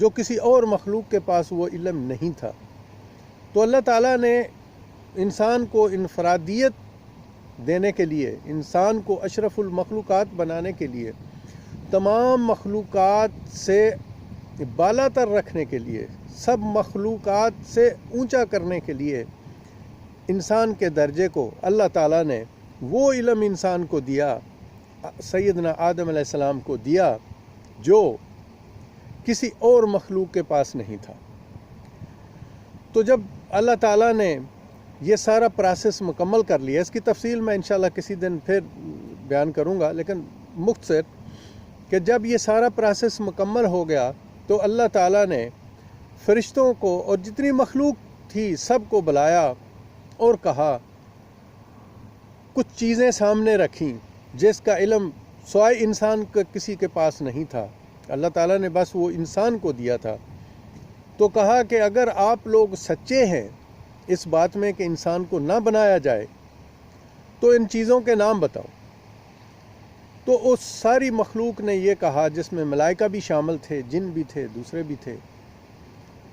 جو کسی اور مخلوق کے پاس وہ علم نہیں تھا۔ تو اللہ تعالیٰ نے انسان کو انفرادیت دینے کے لیے، انسان کو اشرف المخلوقات بنانے کے لیے، تمام مخلوقات سے بالا تر رکھنے کے لیے، سب مخلوقات سے اونچا کرنے کے لیے انسان کے درجے کو اللہ تعالیٰ نے وہ علم انسان کو دیا، سیدنا آدم علیہ السلام کو دیا، جو کسی اور مخلوق کے پاس نہیں تھا۔ تو جب اللہ تعالیٰ نے یہ سارا پروسیس مکمل کر لیا، اس کی تفصیل میں انشاءاللہ کسی دن پھر بیان کروں گا، لیکن مختصر کہ جب یہ سارا پروسیس مکمل ہو گیا تو اللہ تعالیٰ نے فرشتوں کو اور جتنی مخلوق تھی سب کو بلایا اور کہا، کچھ چیزیں سامنے رکھیں جس کا علم سوائے انسان کا کسی کے پاس نہیں تھا، اللہ تعالیٰ نے بس وہ انسان کو دیا تھا۔ تو کہا کہ اگر آپ لوگ سچے ہیں اس بات میں کہ انسان کو نہ بنایا جائے تو ان چیزوں کے نام بتاؤ۔ تو اس ساری مخلوق نے یہ کہا، جس میں ملائکہ بھی شامل تھے، جن بھی تھے، دوسرے بھی تھے،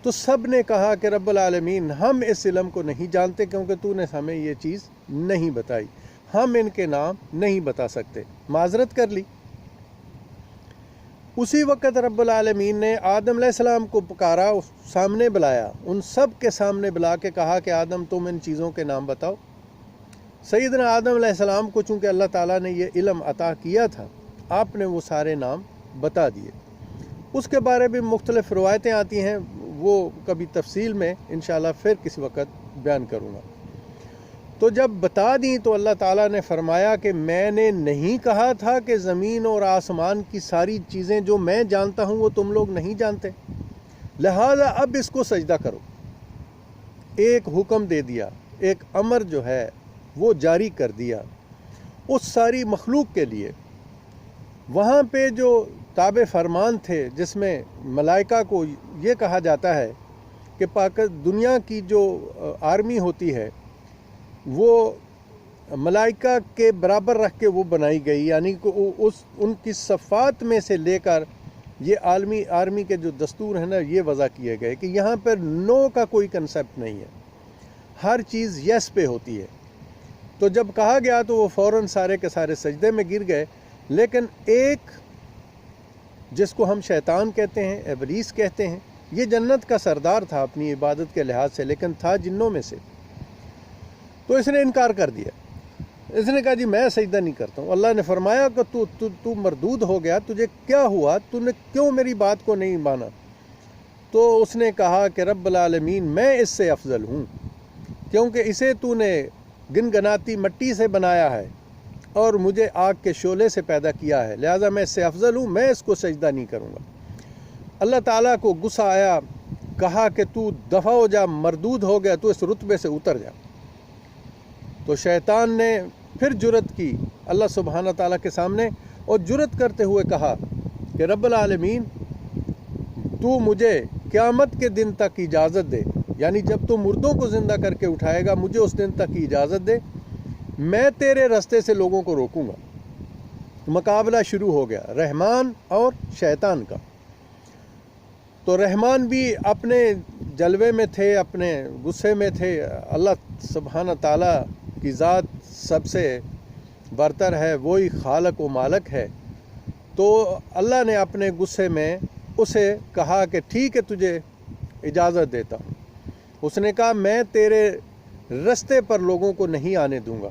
تو سب نے کہا کہ رب العالمین ہم اس علم کو نہیں جانتے کیونکہ تو نے ہمیں یہ چیز نہیں بتائی، ہم ان کے نام نہیں بتا سکتے، معذرت کر لی۔ اسی وقت رب العالمین نے آدم علیہ السلام کو پکارا، سامنے بلایا، ان سب کے سامنے بلا کے کہا کہ آدم تم ان چیزوں کے نام بتاؤ۔ سیدنا آدم علیہ السلام کو چونکہ اللہ تعالیٰ نے یہ علم عطا کیا تھا، آپ نے وہ سارے نام بتا دیے۔ اس کے بارے میں مختلف روایتیں آتی ہیں، وہ کبھی تفصیل میں انشاءاللہ پھر کسی وقت بیان کروں گا۔ تو جب بتا دیں تو اللہ تعالیٰ نے فرمایا کہ میں نے نہیں کہا تھا کہ زمین اور آسمان کی ساری چیزیں جو میں جانتا ہوں وہ تم لوگ نہیں جانتے، لہذا اب اس کو سجدہ کرو۔ ایک حکم دے دیا، ایک امر جو ہے وہ جاری کر دیا اس ساری مخلوق کے لیے۔ وہاں پہ جو تابع فرمان تھے، جس میں ملائکہ کو یہ کہا جاتا ہے کہ دنیا کی جو آرمی ہوتی ہے وہ ملائکہ کے برابر رکھ کے وہ بنائی گئی، یعنی کہ ان کی صفات میں سے لے کر یہ عالمی آرمی کے جو دستور ہیں نا، یہ وضع کیے گئے کہ یہاں پر نو کا کوئی کنسپٹ نہیں ہے، ہر چیز یس پہ ہوتی ہے۔ تو جب کہا گیا تو وہ فوراً سارے کے سارے سجدے میں گر گئے، لیکن ایک جس کو ہم شیطان کہتے ہیں، ابلیس کہتے ہیں، یہ جنت کا سردار تھا اپنی عبادت کے لحاظ سے، لیکن تھا جنوں میں سے، تو اس نے انکار کر دیا۔ اس نے کہا جی میں سجدہ نہیں کرتا ہوں۔ اللہ نے فرمایا کہ تو مردود ہو گیا، تجھے کیا ہوا، تو نے کیوں میری بات کو نہیں مانا؟ تو اس نے کہا کہ رب العالمین میں اس سے افضل ہوں، کیونکہ اسے تو نے گنگناتی مٹی سے بنایا ہے اور مجھے آگ کے شعلے سے پیدا کیا ہے، لہٰذا میں اس سے افضل ہوں، میں اس کو سجدہ نہیں کروں گا۔ اللہ تعالیٰ کو غصہ آیا، کہا کہ تو دفع ہو جا، مردود ہو گیا، تو اس رتبے سے اتر جا۔ تو شیطان نے پھر جرت کی اللہ سبحانہ تعالیٰ کے سامنے، اور جرت کرتے ہوئے کہا کہ رب العالمین تو مجھے قیامت کے دن تک اجازت دے، یعنی جب تو مردوں کو زندہ کر کے اٹھائے گا مجھے اس دن تک کی اجازت دے، میں تیرے رستے سے لوگوں کو روکوں گا۔ مقابلہ شروع ہو گیا رحمان اور شیطان کا۔ تو رحمان بھی اپنے جلوے میں تھے، اپنے غصے میں تھے، اللہ سبحانہ تعالیٰ کی ذات سب سے برتر ہے، وہی خالق و مالک ہے۔ تو اللہ نے اپنے غصے میں اسے کہا کہ ٹھیک ہے تجھے اجازت دیتا ہوں۔ اس نے کہا میں تیرے رستے پر لوگوں کو نہیں آنے دوں گا،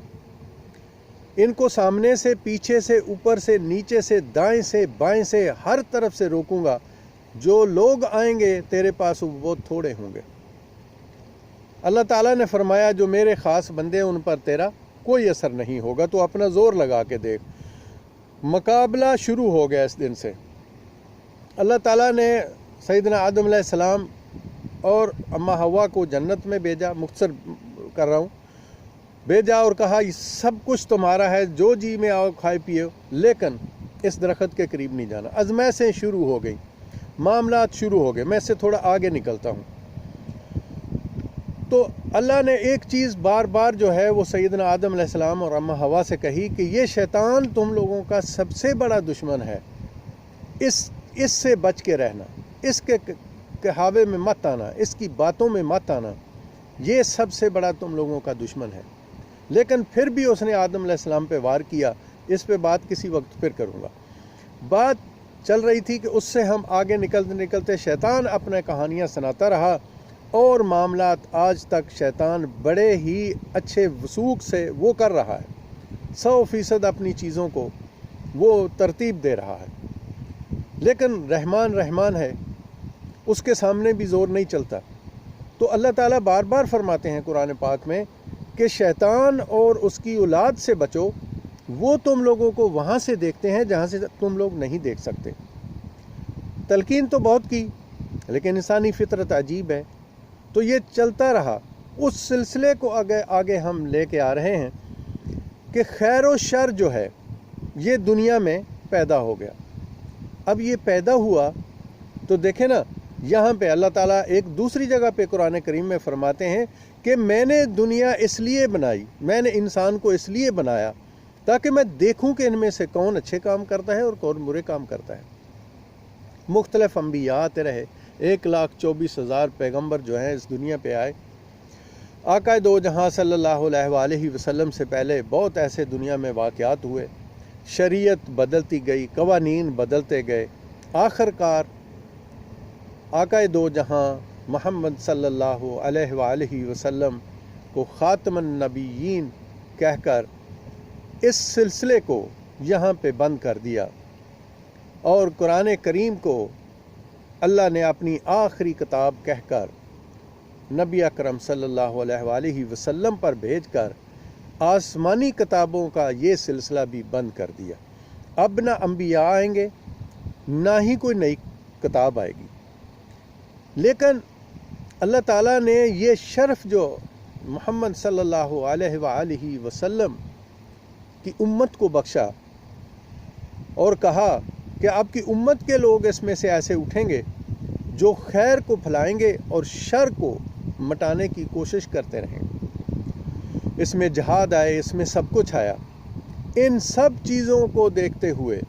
ان کو سامنے سے، پیچھے سے، اوپر سے، نیچے سے، دائیں سے، بائیں سے، ہر طرف سے روکوں گا۔ جو لوگ آئیں گے تیرے پاس وہ بہت تھوڑے ہوں گے۔ اللہ تعالیٰ نے فرمایا جو میرے خاص بندے ان پر تیرا کوئی اثر نہیں ہوگا، تو اپنا زور لگا کے دیکھ۔ مقابلہ شروع ہو گیا اس دن سے۔ اللہ تعالیٰ نے سیدنا آدم علیہ السلام اور اماں حوا کو جنت میں بھیجا، مختصر کر رہا ہوں، بھیجا اور کہا یہ سب کچھ تمہارا ہے، جو جی میں آؤ کھائے پیو، لیکن اس درخت کے قریب نہیں جانا۔ آزمائشیں شروع ہو گئیں، معاملات شروع ہو گئے۔ میں اس سے تھوڑا آگے نکلتا ہوں۔ تو اللہ نے ایک چیز بار بار جو ہے وہ سیدنا آدم علیہ السلام اور اماں حوا سے کہی کہ یہ شیطان تم لوگوں کا سب سے بڑا دشمن ہے، اس سے بچ کے رہنا، اس کے کہاوے میں مت آنا، اس کی باتوں میں مت آنا، یہ سب سے بڑا تم لوگوں کا دشمن ہے۔ لیکن پھر بھی اس نے آدم علیہ السلام پہ وار کیا۔ اس پہ بات کسی وقت پھر کروں گا۔ بات چل رہی تھی کہ اس سے ہم آگے نکلتے نکلتے شیطان اپنے کہانیاں سناتا رہا، اور معاملات آج تک شیطان بڑے ہی اچھے وثوق سے وہ کر رہا ہے، 100% اپنی چیزوں کو وہ ترتیب دے رہا ہے۔ لیکن رحمان ہے، اس کے سامنے بھی زور نہیں چلتا۔ تو اللہ تعالیٰ بار بار فرماتے ہیں قرآن پاک میں کہ شیطان اور اس کی اولاد سے بچو، وہ تم لوگوں کو وہاں سے دیکھتے ہیں جہاں سے تم لوگ نہیں دیکھ سکتے۔ تلقین تو بہت کی، لیکن انسانی فطرت عجیب ہے، تو یہ چلتا رہا۔ اس سلسلے کو آگے ہم لے کے آ رہے ہیں کہ خیر و شر جو ہے یہ دنیا میں پیدا ہو گیا۔ اب یہ پیدا ہوا تو دیکھیں نا، یہاں پہ اللہ تعالیٰ ایک دوسری جگہ پہ قرآن کریم میں فرماتے ہیں کہ میں نے دنیا اس لیے بنائی، میں نے انسان کو اس لیے بنایا تاکہ میں دیکھوں کہ ان میں سے کون اچھے کام کرتا ہے اور کون برے کام کرتا ہے۔ مختلف انبیاء آتے رہے، 1,24,000 پیغمبر جو ہیں اس دنیا پہ آئے۔ آقا دو جہاں صلی اللہ علیہ وآلہ وسلم سے پہلے بہت ایسے دنیا میں واقعات ہوئے، شریعت بدلتی گئی، قوانین بدلتے گئے، آخر کار آقا دو جہاں محمد صلی اللہ علیہ وآلہ وسلم کو خاتم النبیین کہہ کر اس سلسلے کو یہاں پہ بند کر دیا، اور قرآن کریم کو اللہ نے اپنی آخری کتاب کہہ کر نبی اکرم صلی اللہ علیہ وآلہ وسلم پر بھیج کر آسمانی کتابوں کا یہ سلسلہ بھی بند کر دیا۔ اب نہ انبیاء آئیں گے، نہ ہی کوئی نئی کتاب آئے گی۔ لیکن اللہ تعالیٰ نے یہ شرف جو محمد صلی اللہ علیہ وآلہ وسلم کی امت کو بخشا، اور کہا کہ آپ کی امت کے لوگ اس میں سے ایسے اٹھیں گے جو خیر کو پھیلائیں گے اور شر کو مٹانے کی کوشش کرتے رہیں گے۔ اس میں جہاد آئے، اس میں سب کچھ آیا۔ ان سب چیزوں کو دیکھتے ہوئے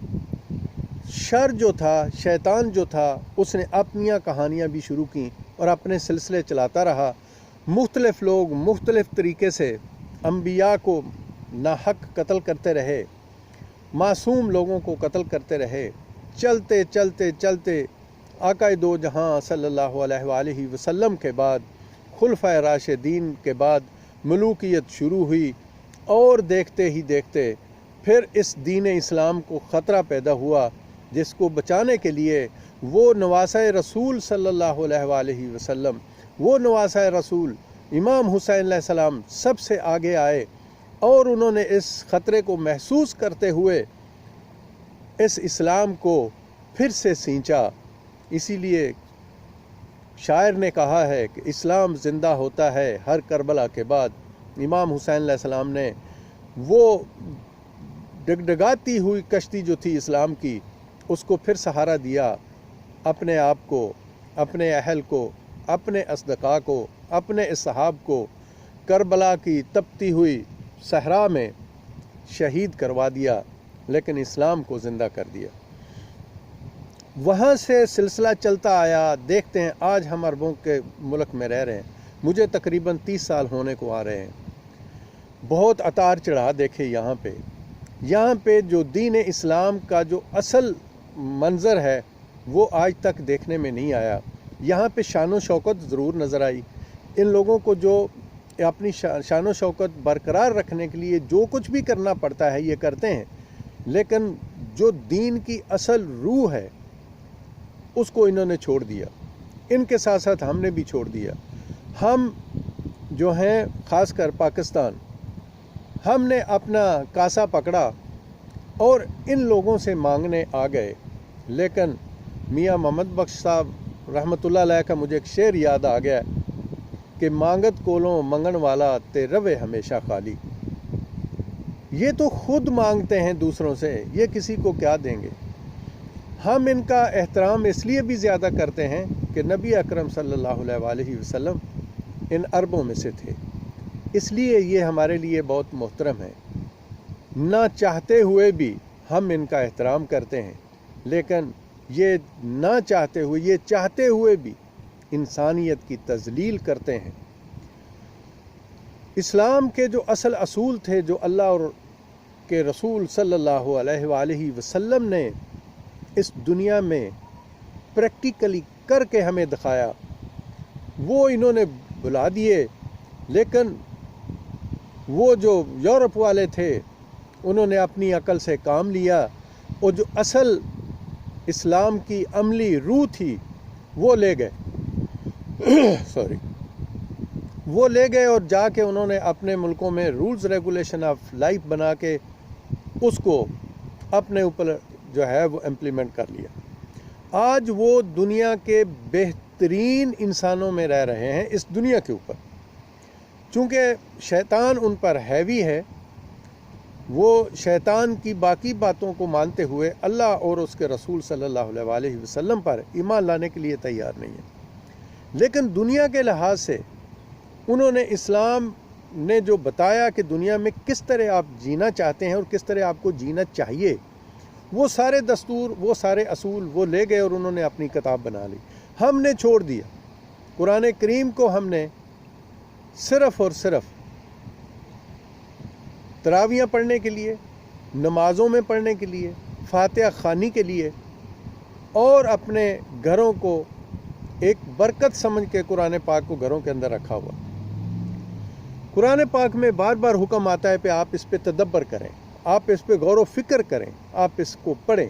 شر جو تھا، شیطان جو تھا، اس نے اپنی کہانیاں بھی شروع کی اور اپنے سلسلے چلاتا رہا۔ مختلف لوگ مختلف طریقے سے انبیاء کو ناحق قتل کرتے رہے، معصوم لوگوں کو قتل کرتے رہے۔ چلتے چلتے چلتے آقا دو جہاں صلی اللہ علیہ وآلہ وسلم کے بعد، خلفائے راشدین کے بعد ملوکیت شروع ہوئی، اور دیکھتے ہی دیکھتے پھر اس دین اسلام کو خطرہ پیدا ہوا، جس کو بچانے کے لیے وہ نواسۂ رسول صلی اللہ علیہ وآلہ وسلم، وہ نواسۂ رسول امام حسین علیہ السلام سب سے آگے آئے، اور انہوں نے اس خطرے کو محسوس کرتے ہوئے اس اسلام کو پھر سے سینچا۔ اسی لیے شاعر نے کہا ہے کہ اسلام زندہ ہوتا ہے ہر کربلا کے بعد۔ امام حسین علیہ السلام نے وہ ڈگڈگاتی ہوئی کشتی جو تھی اسلام کی، اس کو پھر سہارا دیا، اپنے آپ کو، اپنے اہل کو، اپنے اصدقاء کو، اپنے اصحاب کو کربلا کی تپتی ہوئی صحرا میں شہید کروا دیا، لیکن اسلام کو زندہ کر دیا۔ وہاں سے سلسلہ چلتا آیا۔ دیکھتے ہیں آج ہم عربوں کے ملک میں رہ رہے ہیں، مجھے تقریباً 30 سال ہونے کو آ رہے ہیں۔ بہت اتار چڑھا دیکھے یہاں پہ جو دین اسلام کا جو اصل منظر ہے وہ آج تک دیکھنے میں نہیں آیا۔ یہاں پہ شان و شوکت ضرور نظر آئی۔ ان لوگوں کو جو اپنی شان و شوکت برقرار رکھنے کے لیے جو کچھ بھی کرنا پڑتا ہے یہ کرتے ہیں، لیکن جو دین کی اصل روح ہے اس کو انہوں نے چھوڑ دیا۔ ان کے ساتھ ساتھ ہم نے بھی چھوڑ دیا۔ ہم جو ہیں خاص کر پاکستان، ہم نے اپنا کاسا پکڑا اور ان لوگوں سے مانگنے آ گئے۔ لیکن میاں محمد بخش صاحب رحمۃ اللہ علیہ کا مجھے ایک شعر یاد آ گیا کہ مانگت کولوں منگن والا تے روے ہمیشہ خالی۔ یہ تو خود مانگتے ہیں دوسروں سے، یہ کسی کو کیا دیں گے۔ ہم ان کا احترام اس لیے بھی زیادہ کرتے ہیں کہ نبی اکرم صلی اللہ علیہ وآلہ وسلم ان عربوں میں سے تھے، اس لیے یہ ہمارے لیے بہت محترم ہے۔ نہ چاہتے ہوئے بھی ہم ان کا احترام کرتے ہیں، لیکن یہ نہ چاہتے ہوئے، یہ چاہتے ہوئے بھی انسانیت کی تذلیل کرتے ہیں۔ اسلام کے جو اصل اصول تھے، جو اللہ اور کے رسول صلی اللہ علیہ وآلہ وسلم نے اس دنیا میں پریکٹیکلی کر کے ہمیں دکھایا، وہ انہوں نے بلا دیے۔ لیکن وہ جو یورپ والے تھے انہوں نے اپنی عقل سے کام لیا، اور جو اصل اسلام کی عملی روح تھی وہ لے گئے وہ لے گئے اور جا کے انہوں نے اپنے ملکوں میں رولز ریگولیشن آف لائف بنا کے اس کو اپنے اوپر جو ہے وہ امپلیمنٹ کر لیا۔ آج وہ دنیا کے بہترین انسانوں میں رہ رہے ہیں اس دنیا کے اوپر، چونکہ شیطان ان پر ہیوی ہے۔ وہ شیطان کی باقی باتوں کو مانتے ہوئے اللہ اور اس کے رسول صلی اللہ علیہ وآلہ وسلم پر ایمان لانے کے لیے تیار نہیں ہے۔ لیکن دنیا کے لحاظ سے انہوں نے اسلام نے جو بتایا کہ دنیا میں کس طرح آپ جینا چاہتے ہیں اور کس طرح آپ کو جینا چاہیے، وہ سارے دستور، وہ سارے اصول وہ لے گئے اور انہوں نے اپنی کتاب بنا لی۔ ہم نے چھوڑ دیا قرآن کریم کو، ہم نے صرف اور صرف تراویحاں پڑھنے کے لیے، نمازوں میں پڑھنے کے لیے، فاتحہ خوانی کے لیے، اور اپنے گھروں کو ایک برکت سمجھ کے قرآن پاک کو گھروں کے اندر رکھا ہوا۔ قرآن پاک میں بار بار حکم آتا ہے کہ آپ اس پہ تدبر کریں، آپ اس پہ غور و فکر کریں، آپ اس کو پڑھیں۔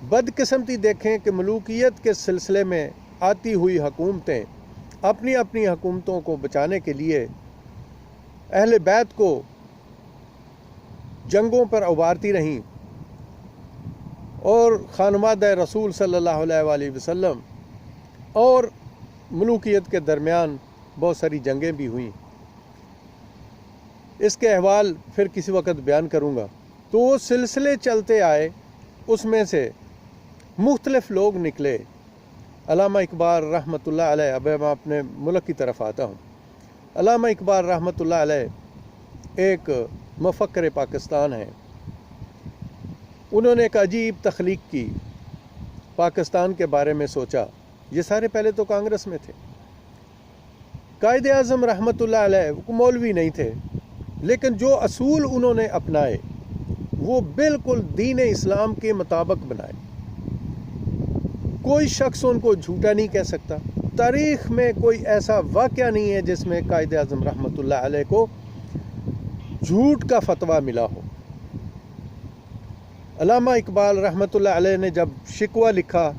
بدقسمتی دیکھیں کہ ملوکیت کے سلسلے میں آتی ہوئی حکومتیں اپنی اپنی حکومتوں کو بچانے کے لیے اہل بیت کو جنگوں پر ابھارتی رہیں، اور خانوادہ رسول صلی اللہ علیہ وآلہ وسلم اور ملوکیت کے درمیان بہت ساری جنگیں بھی ہوئیں۔ اس کے احوال پھر کسی وقت بیان کروں گا۔ تو وہ سلسلے چلتے آئے، اس میں سے مختلف لوگ نکلے۔ علامہ اقبال رحمۃ اللہ علیہ، اب میں اپنے ملک کی طرف آتا ہوں۔ علامہ اقبال رحمۃ اللہ علیہ ایک مفکر پاکستان ہیں۔ انہوں نے ایک عجیب تخلیق کی، پاکستان کے بارے میں سوچا۔ یہ سارے پہلے تو کانگریس میں تھے۔ قائد اعظم رحمۃ اللہ علیہ وہ مولوی نہیں تھے، لیکن جو اصول انہوں نے اپنائے وہ بالکل دین اسلام کے مطابق بنائے۔ کوئی شخص ان کو جھوٹا نہیں کہہ سکتا۔ تاریخ میں کوئی ایسا واقعہ نہیں ہے جس میں قائد اعظم رحمۃ اللہ علیہ کو جھوٹ کا فتویٰ ملا ہو۔ علامہ اقبال رحمۃ اللہ علیہ نے جب شکوہ لکھا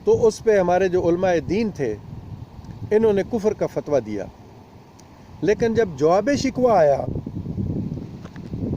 تو اس پہ ہمارے جو علماء دین تھے انہوں نے کفر کا فتویٰ دیا، لیکن جب جواب شکوہ آیا